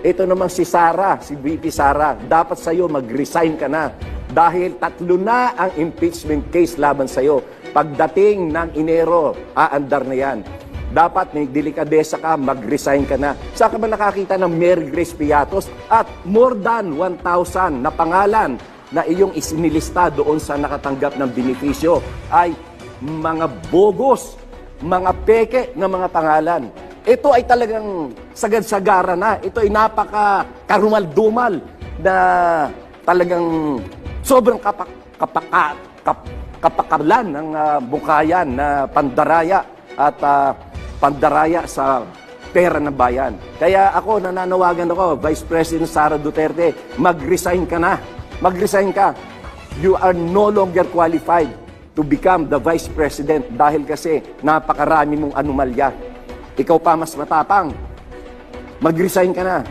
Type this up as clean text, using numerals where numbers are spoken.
Ito namang si Sara, si VP Sara, dapat sa'yo mag-resign ka na. Dahil 3 na ang impeachment case laban sa'yo. Pagdating ng Enero, aandar na yan. Dapat may delikadesa ka, mag-resign ka na. Saan ka ba nakakita ng Mary Grace Piatos at more than 1,000 na pangalan na iyong isinilista doon sa nakatanggap ng benepisyo ay mga bogus, mga peke ng mga pangalan. Ito ay talagang sagad-sagara na. Ito ay napaka-karumal-dumal na talagang sobrang kapakalan ng bukayan na pandaraya at pandaraya sa pera ng bayan. Kaya ako, nananawagan ako, Vice President Sara Duterte, mag-resign ka na. Mag-resign ka. You are no longer qualified to become the Vice President dahil kasi napakarami mong anomalya. Ikaw pa mas matapang. Mag-resign ka na.